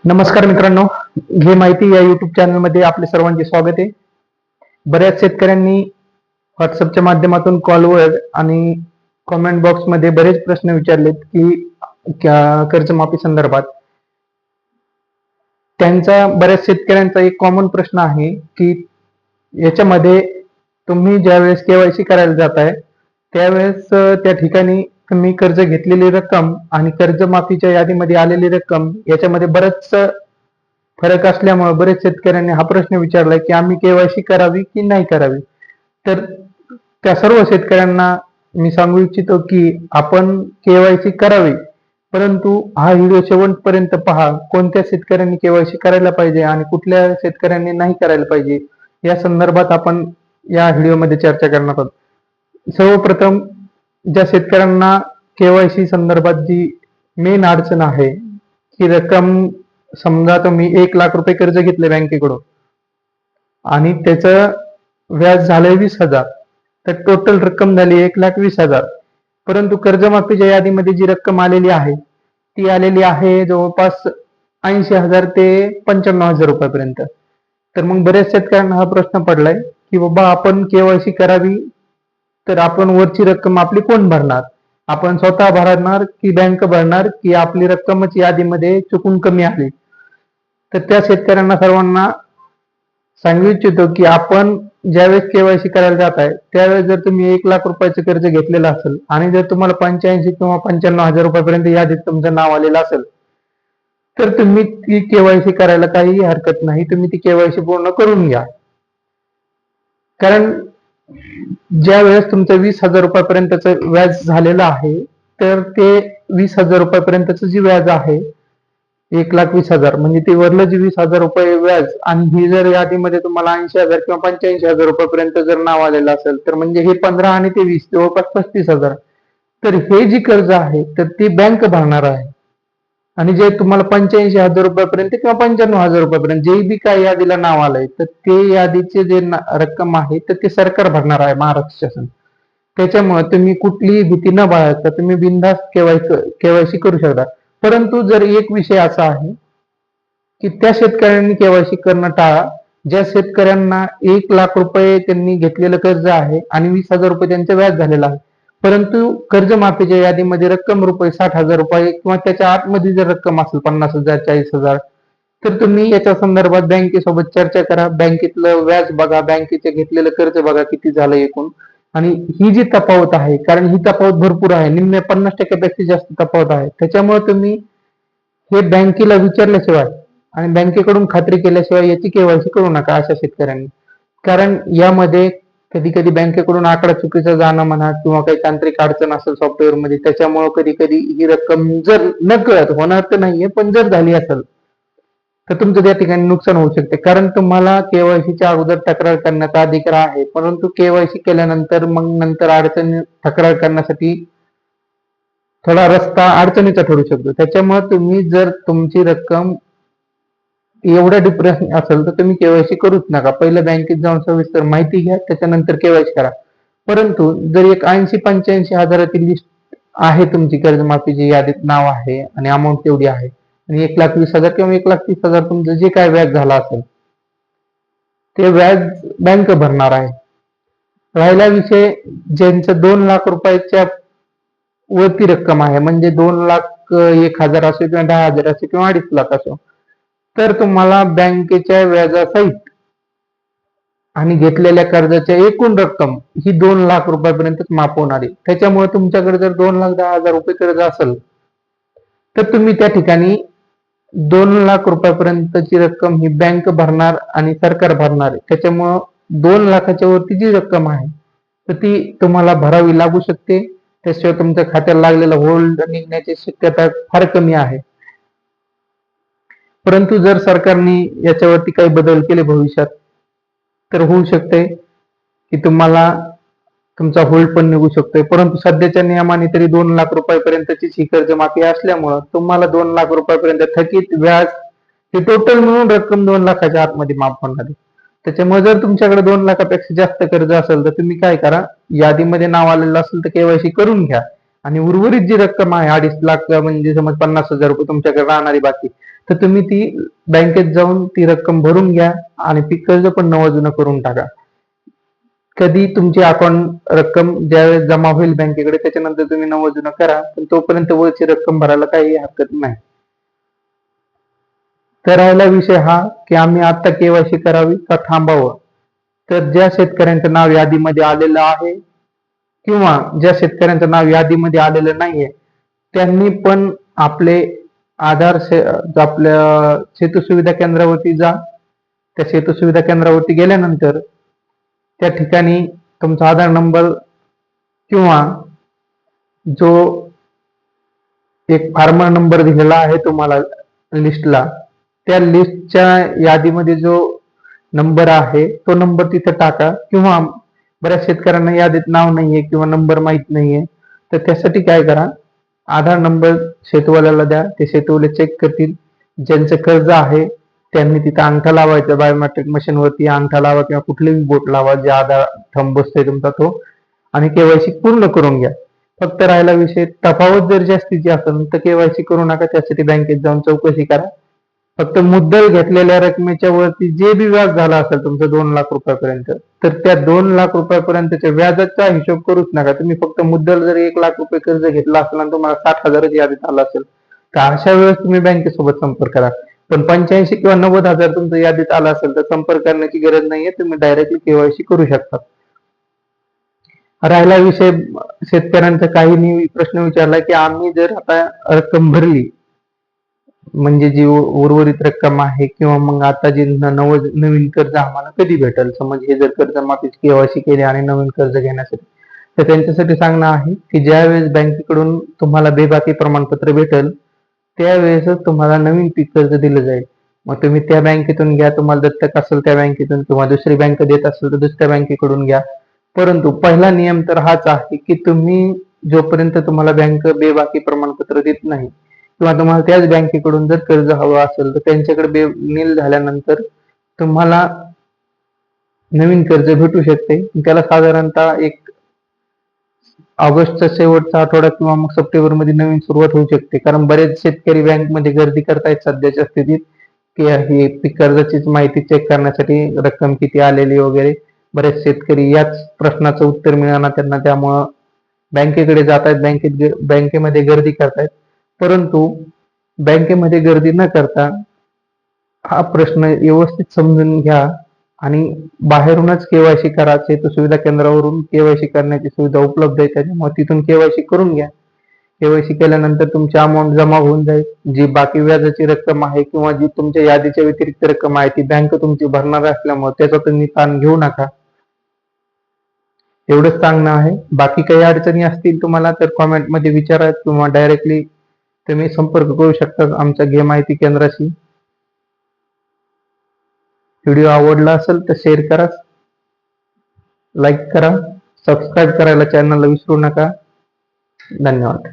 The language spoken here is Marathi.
नमस्कार मित्रांनो, घे माहिती या युट्यूब चॅनलमध्ये आपले सर्वांचे स्वागत आहे. बऱ्याच शेतकऱ्यांनी व्हॉट्सअपच्या माध्यमातून कॉलवर आणि कॉमेंट बॉक्समध्ये बरेच प्रश्न विचारलेत की कर्जमाफी संदर्भात. त्यांचा बऱ्याच शेतकऱ्यांचा एक कॉमन प्रश्न आहे की याच्यामध्ये तुम्ही ज्यावेळेस केवायसी करायला जाताय त्यावेळेस त्या ठिकाणी तुम्ही कर्ज घेतलेली रक्कम आणि कर्जमाफीच्या यादीमध्ये आलेली रक्कम याच्यामध्ये बरंच फरक असल्यामुळे बरेच शेतकऱ्यांनी हा प्रश्न विचारलाय की आम्ही केवायसी करावी की नाही करावी. तर त्या सर्व शेतकऱ्यांना मी सांगू इच्छितो की आपण केवायसी करावी, परंतु हा व्हिडिओ शेवटपर्यंत पहा. कोणत्या शेतकऱ्यांनी केवायसी करायला पाहिजे आणि कुठल्या शेतकऱ्यांनी नाही करायला पाहिजे या संदर्भात आपण या व्हिडिओमध्ये चर्चा करणार आहोत. सर्वप्रथम ज्या शेतकऱ्यांना केवायसी संदर्भात जी मेन अडचण आहे की रक्कम, समजा तुम्ही 1,00,000 रुपये कर्ज घेतले बँकेकडून आणि त्याचं व्याज झालंय 20,000, तर टोटल रक्कम झाली 1,20,000. परंतु कर्जमाफीच्या यादीमध्ये जी रक्कम आलेली आहे ती आलेली आहे जवळपास 80,000 ते 95,000 रुपयापर्यंत. तर मग बऱ्याच शेतकऱ्यांना हा प्रश्न पडलाय की बाबा आपण केवायसी करावी, तर आपण वरची रक्कम आपली कोण भरणार? आपण स्वतः भरणार की बँक भरणार की आपली रक्कमच यादीमध्ये चुकून कमी आली? तर त्या शेतकऱ्यांना सर्वांना सांगू इच्छितो की आपण ज्यावेळेस केवायसी करायला जाताय त्यावेळेस जर तुम्ही 1,00,000 रुपयाचं कर्ज घेतलेलं असेल आणि जर तुम्हाला 85 किंवा 95,000 रुपयापर्यंत यादीत तुमचं नाव आलेलं असेल तर तुम्ही ती केवायसी करायला काहीही हरकत नाही. तुम्ही ती केवायसी पूर्ण करून घ्या. कारण ज्या वेळेस तुमचं 20,000 रुपयापर्यंतचं व्याज झालेलं आहे तर ते 20,000 रुपयापर्यंतचं जे व्याज आहे 1,20,000 म्हणजे ते वरलं जे 20,000 रुपये व्याज आणि ही जर यादीमध्ये तुम्हाला 80,000 किंवा 85,000 रुपयापर्यंत जर नाव आलेलं असेल तर म्हणजे हे 15 आणि ते 20 जवळपास 35,000. तर हे जी कर्ज आहे तर ती बँक भरणार आहे आणि जे तुम्हाला 85,000 रुपयापर्यंत किंवा 95,000 रुपयापर्यंत जे बी काय यादीला नाव आलंय तर ते यादीचे जे रक्कम आहे तर ते सरकार भरणार आहे, महाराष्ट्र शासन. त्याच्यामुळे तुम्ही कुठलीही भीती न बाळगता तुम्ही बिनधास्त केवायसी करू शकता. परंतु जर एक विषय असा आहे की त्या शेतकऱ्यांनी केवायसी करणं टाळा ज्या शेतकऱ्यांना 1,00,000 रुपये त्यांनी घेतलेलं कर्ज आहे आणि 20,000 रुपये त्यांचं व्याज झालेलं आहे, परंतु कर्जमाफीच्या यादीमध्ये रक्कम रुपये 60,000 रुपये किंवा त्याच्या आतमध्ये जर रक्कम असेल 50,000 40,000 तर तुम्ही याच्या संदर्भात बँकेसोबत चर्चा करा. बँकेतलं व्याज बघा, बँकेचे घेतलेलं कर्ज बघा किती झालं एकूण. आणि ही जी तफावत आहे, कारण ही तफावत भरपूर आहे, निम्मे 50% जास्त तफावत आहे, त्याच्यामुळे तुम्ही हे बँकेला विचारल्याशिवाय आणि बँकेकडून खात्री केल्याशिवाय याची केवायसी करू नका अशा शेतकऱ्यांनी. कारण यामध्ये कधी कधी बँकेकडून आकडा चुकीचा जाणं म्हणा किंवा काही तांत्रिक अडचण असेल सॉफ्टवेअर मध्ये, त्याच्यामुळे कधी कधी ही रक्कम जर नकळत, होणार तर नाहीये पण जर झाली असेल तर तुमचं त्या ठिकाणी नुकसान होऊ शकते. कारण तुम्हाला केवायसीच्या अगोदर तक्रार करण्याचा अधिकार आहे, परंतु केवायसी केल्यानंतर मग नंतर तक्रार करण्यासाठी थोडा रस्ता अडचणीचा ठरू शकतो. त्याच्यामुळे तुम्ही जर तुमची रक्कम एवढ्या डिप्रेशन असेल तर तुम्ही केवायसी करूच नका. पहिलं बँकेत जाऊन सविस्तर माहिती घ्या, त्याच्यानंतर केवायसी करा. परंतु जर एक 80-85 हजाराची लिस्ट आहे, तुमची कर्जमाफीची यादीत नाव आहे आणि अमाऊंट तेवढी आहे आणि 1,20,000 किंवा 1,30,000 तुमचं जे काय व्याज झाला असेल ते व्याज बँक भरणार आहे. राहिला विषय ज्यांचं 2,00,000 रुपयाच्या वरती रक्कम आहे, म्हणजे 2,00,000 1,000 असो किंवा 10,000 असो किंवा 2,50,000 असो, तर तुम्हाला बँकेच्या व्याजासहित आणि घेतलेल्या कर्जाच्या एकूण रक्कम ही 2,00,000 रुपयापर्यंत माफ होणार आहे. त्याच्यामुळे तुमच्याकडे जर 2,10,000 रुपये कर्ज असेल तर तुम्ही त्या ठिकाणी 2,00,000 रुपयापर्यंतची रक्कम ही बँक भरणार आणि सरकार भरणार आहे. त्याच्यामुळं 2,00,000च्या वरती जी रक्कम आहे तर ती तुम्हाला भरावी लागू शकते. त्याशिवाय तुमच्या खात्याला लागलेला होल्ड निघण्याची शक्यता फार कमी आहे. परंतु जर सरकारने याच्यावरती काही बदल केले भविष्यात तर होऊ शकते की तुम्हाला तुमचा होल्ड पण निघू शकतोय. परंतु सध्याच्या नियमाने तरी 2,00,000 रुपयापर्यंतची ही कर्जमाफी असल्यामुळं तुम्हाला 2,00,000 रुपयापर्यंत थकीत व्याज हे टोटल मिळून रक्कम 2,00,000च्या आतमध्ये माफ होणार आहे. त्याच्यामुळे जर तुमच्याकडे 2,00,000पेक्षा जास्त कर्ज असेल तर तुम्ही काय करा, यादीमध्ये नाव आलेलं असेल तर केवायसी करून घ्या आणि उर्वरित जी रक्कम आहे 2.5 लाख म्हणजे समज 50,000 रुपये तुमच्याकडे राहणारी बाकी, तर तुम्ही ती बँकेत जाऊन ती रक्कम भरून घ्या आणि पीक कर्ज पण नवं करून टाका. कधी तुमची अकाउंट रक्कम ज्यावेळेस जमा होईल बँकेकडे त्याच्यानंतर तुम्ही नवं करा, पण तोपर्यंत वरची रक्कम भरायला काही हरकत नाही. तर राहिला विषय हा की आम्ही आता केवायसी करावी का थांबावं. तर ज्या शेतकऱ्यांचं नाव यादीमध्ये आलेलं आहे किंवा ज्या शेतकऱ्यांचं नाव यादीमध्ये आलेलं नाहीये त्यांनी पण आपले आधार आपल्या सेतू सुविधा केंद्रावरती जा. त्या सेतू सुविधा केंद्रावरती गेल्यानंतर त्या ठिकाणी तुमचा आधार नंबर किंवा जो एक फार्मर नंबर दिलेला आहे तुम्हाला लिस्टला, त्या लिस्टच्या यादीमध्ये जो नंबर आहे तो नंबर तिथे टाका. किंवा बऱ्याच शेतकऱ्यांना यादीत नाव नाहीये किंवा नंबर माहित नाहीये, तर त्यासाठी काय करा, आधार नंबर शेतूवाल्याला द्या. ते शेतूवाले चेक करतील. ज्यांचं कर्ज आहे त्यांनी तिथे अंगठा लावायचा, बायोमेट्रिक मशीन वरती अंगठा लावा किंवा कुठलेही बोट लावा जे आधार थंब बसतोय तुमचा तो, आणि केवायसी पूर्ण करून घ्या. फक्त राहिला विषय, तफावत जर जास्तीची असेल तर केवायसी करू नका, त्यासाठी बँकेत जाऊन चौकशी करा. फक्त मुद्दल घेतलेल्या रकमेच्या वरती जे बी व्याज झाला असेल तुमचं 2 लाख रुपयापर्यंत, तर त्या 2 लाख रुपयापर्यंतच्या व्याजाचा हिशोब करूच नका. तुम्ही फक्त मुद्दल जर 1 लाख रुपये कर्ज घेतला असेल आणि तुम्हाला 60,000 यादीत आला असेल तर अशा वेळेस तुम्ही बँकेसोबत संपर्क करा. पण 85 किंवा 90,000 तुमचं यादीत आला असेल तर संपर्क करण्याची गरज नाहीये, तुम्ही डायरेक्टली केवायसी करू शकता. राहिला विषय शेतकऱ्यांचा, काही प्रश्न विचारला की आम्ही जर आता रक्कम भरली, म्हणजे जी उर्वरित रक्कम आहे किंवा मग आता जे नवीन कर्ज आम्हाला कधी भेटेल, समज हे जर कर्ज माफीची केवायसी केली आणि नवीन कर्ज घेण्यासाठी, तर त्यांच्यासाठी सांगणं आहे की ज्यावेळेस बँकेकडून तुम्हाला बेबाकी प्रमाणपत्र भेटेल त्यावेळेसच तुम्हाला नवीन पीक कर्ज दिलं जाईल. मग तुम्ही त्या बँकेतून घ्या, तुम्हाला दत्तक असेल त्या बँकेतून, किंवा दुसरी बँक देत असेल तर दुसऱ्या बँकेकडून घ्या. परंतु पहिला नियम तर हाच आहे की तुम्ही जोपर्यंत तुम्हाला बँक बेबाकी प्रमाणपत्र देत नाही किंवा तुम्हाला त्याच बँकेकडून जर कर्ज हवं असेल तर त्यांच्याकडे नील झाल्यानंतर तुम्हाला नवीन कर्ज भेटू शकते. त्याला साधारणतः एक ऑगस्टचा शेवटचा आठवडा किंवा मग सप्टेंबर मध्ये नवीन सुरुवात होऊ शकते. कारण बरेच शेतकरी बँकमध्ये गर्दी करतायत सध्याच्या स्थितीत की ही पीक कर्जाचीच माहिती चेक करण्यासाठी, रक्कम किती आलेली वगैरे. बरेच शेतकरी याच प्रश्नाचं उत्तर मिळालं त्यांना, त्यामुळं बँकेकडे जात आहेत, बँकेमध्ये गर्दी करतायत. परंतु बँकेमध्ये गर्दी न करता हा प्रश्न व्यवस्थित समजून घ्या आणि बाहेरूनच केवायसी करा. सेतू सुविधा केंद्रावरून केवायसी करण्याची सुविधा उपलब्ध आहे, त्याच्यामुळे तिथून केवायसी करून घ्या. केवायसी केल्यानंतर तुमची अमाऊंट जमा होऊन जाईल. जी बाकी व्याजाची रक्कम आहे किंवा जी तुमच्या यादीच्या व्यतिरिक्त रक्कम आहे ती बँक तुमची भरणार असल्यामुळे त्याचा तुम्ही ताण घेऊ नका. एवढंच सांगणं आहे. बाकी काही अडचणी असतील तुम्हाला तर कॉमेंटमध्ये विचारा किंवा डायरेक्टली तुम्ही संपर्क करू शकता आमच्या घे माहिती केंद्राशी. व्हिडिओ आवडला असेल तर शेअर करा, लाईक करा, सबस्क्राईब करायला चॅनलला विसरू नका. धन्यवाद.